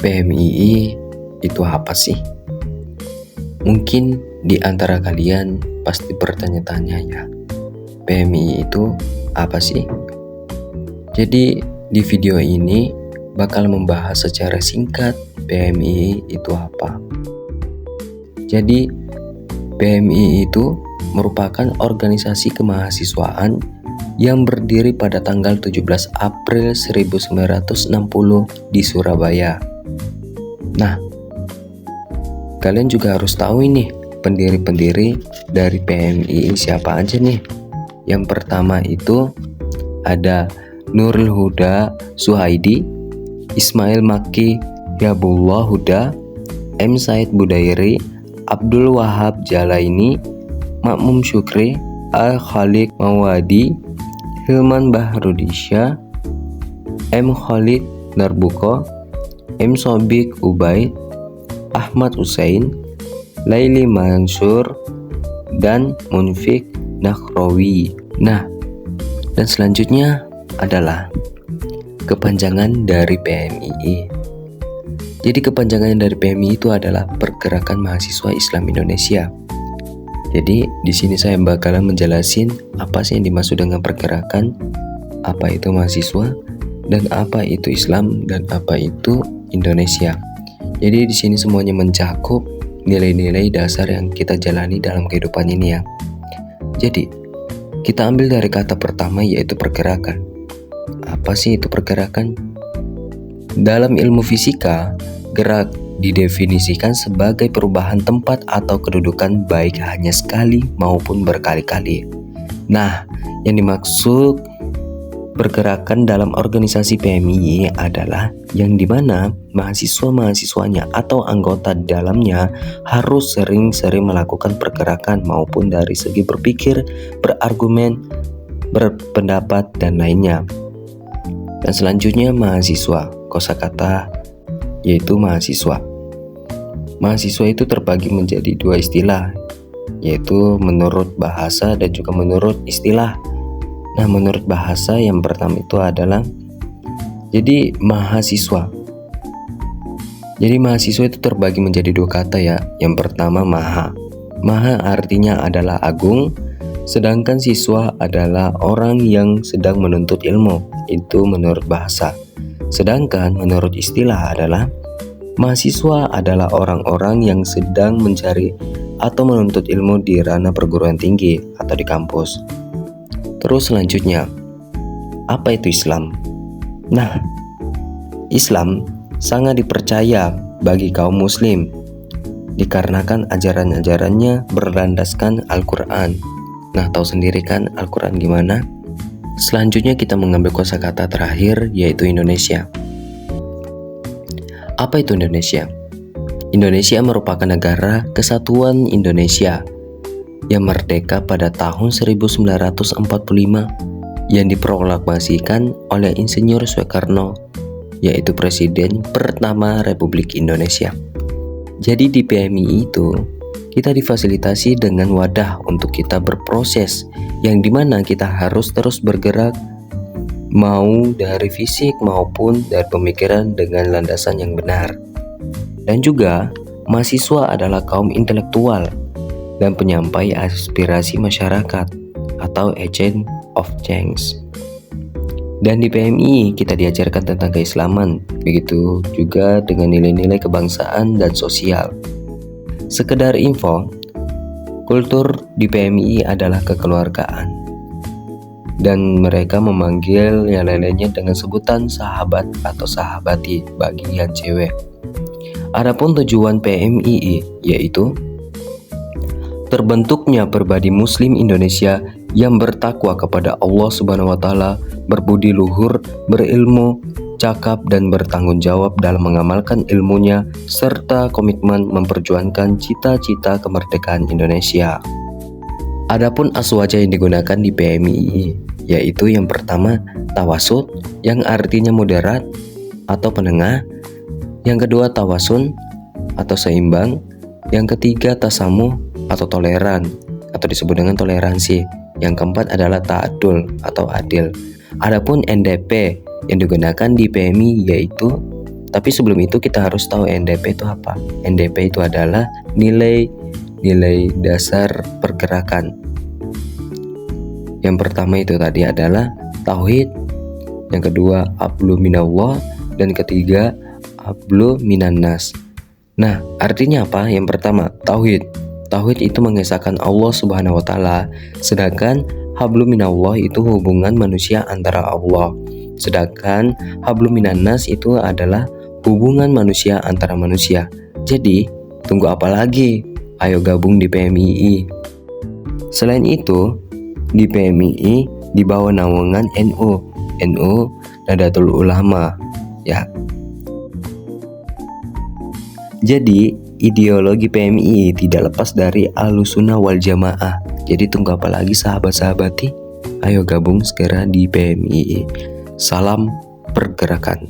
PMII itu apa sih? Mungkin di antara kalian pasti bertanya-tanya ya, PMII itu apa sih? Jadi di video ini bakal membahas secara singkat PMII itu apa. Jadi PMII itu merupakan organisasi kemahasiswaan yang berdiri pada tanggal 17 April 1960 di Surabaya. Nah, kalian juga harus tahu ini pendiri-pendiri dari PMII siapa aja nih. Yang pertama itu ada Nurul Huda Suhaidi, Ismail Maki Yabullah Huda, M. Said Budairi, Abdul Wahab Jalaini, Makmum Syukri, Al-Khaliq Mawadi, Hilman Bahrudisya, M. Khalid Narbuko, M. Sobik Ubaid, Ahmad Usain, Laili Mansur, dan Munfik Nakhrawi. Nah, dan selanjutnya adalah kepanjangan dari PMII. Jadi kepanjangan dari PMII itu adalah Pergerakan Mahasiswa Islam Indonesia. Jadi di sini saya bakalan menjelasin apa sih yang dimaksud dengan pergerakan, apa itu mahasiswa, dan apa itu Islam, dan apa itu Indonesia. Jadi di sini semuanya mencakup nilai-nilai dasar yang kita jalani dalam kehidupan ini ya. Jadi kita ambil dari kata pertama yaitu pergerakan. Apa sih itu pergerakan? Dalam ilmu fisika, gerak didefinisikan sebagai perubahan tempat atau kedudukan baik hanya sekali maupun berkali-kali. Nah, yang dimaksud pergerakan dalam organisasi PMII adalah yang dimana mahasiswa-mahasiswanya atau anggota dalamnya harus sering-sering melakukan pergerakan maupun dari segi berpikir, berargumen, berpendapat, dan lainnya. Dan selanjutnya mahasiswa, kosakata yaitu mahasiswa. Mahasiswa itu terbagi menjadi dua istilah, yaitu menurut bahasa dan juga menurut istilah. Nah, menurut bahasa yang pertama itu adalah jadi mahasiswa. Jadi mahasiswa itu terbagi menjadi dua kata ya. Yang pertama maha. Maha artinya adalah agung, sedangkan siswa adalah orang yang sedang menuntut ilmu. Itu menurut bahasa. Sedangkan menurut istilah adalah mahasiswa adalah orang-orang yang sedang mencari atau menuntut ilmu di ranah perguruan tinggi atau di kampus. Terus selanjutnya, apa itu Islam? Nah, Islam sangat dipercaya bagi kaum muslim dikarenakan ajaran-ajarannya berlandaskan Al-Quran. Nah, tahu sendiri kan Al-Quran gimana? Selanjutnya kita mengambil kosakata terakhir yaitu Indonesia. Apa itu Indonesia? Indonesia merupakan negara kesatuan Indonesia yang merdeka pada tahun 1945 yang diproklamasikan oleh Insinyur Soekarno, yaitu Presiden pertama Republik Indonesia. Jadi di PMII itu kita difasilitasi dengan wadah untuk kita berproses yang dimana kita harus terus bergerak mau dari fisik maupun dari pemikiran dengan landasan yang benar. Dan juga mahasiswa adalah kaum intelektual dan penyampai aspirasi masyarakat atau agent of change. Dan di PMII kita diajarkan tentang keislaman, begitu juga dengan nilai-nilai kebangsaan dan sosial. Sekedar info, kultur di PMII adalah kekeluargaan. Dan mereka memanggil yang lainnya dengan sebutan sahabat atau sahabati bagi yang cewek. Adapun tujuan PMII yaitu terbentuknya pribadi muslim Indonesia yang bertakwa kepada Allah Subhanahu wa taala, berbudi luhur, berilmu, cakap dan bertanggung jawab dalam mengamalkan ilmunya serta komitmen memperjuangkan cita-cita kemerdekaan Indonesia. Adapun aswaja yang digunakan di PMII yaitu yang pertama tawasud yang artinya moderat atau penengah, yang kedua tawasun atau seimbang, yang ketiga tasamuh atau toleran atau disebut dengan toleransi, yang keempat adalah ta'adul atau adil. Adapun NDP yang digunakan di PMI yaitu Tapi sebelum itu kita harus tahu NDP itu apa. NDP itu adalah nilai dasar pergerakan. Yang pertama itu tadi adalah tauhid, yang kedua hablu minallah, dan ketiga hablu minannas. Nah, artinya apa? Yang pertama, tauhid. Tauhid itu mengesahkan Allah Subhanahu wa taala, sedangkan hablu minallah itu hubungan manusia antara Allah. Sedangkan hablu minannas itu adalah hubungan manusia antara manusia. Jadi, tunggu apa lagi? Ayo gabung di PMII. Selain itu, di PMII di bawah naungan NU Nahdlatul Ulama, ya. Jadi, ideologi PMII tidak lepas dari Ahlussunnah wal Jamaah. Jadi tunggu apa lagi sahabat-sahabati? Ayo gabung segera di PMII. Salam pergerakan.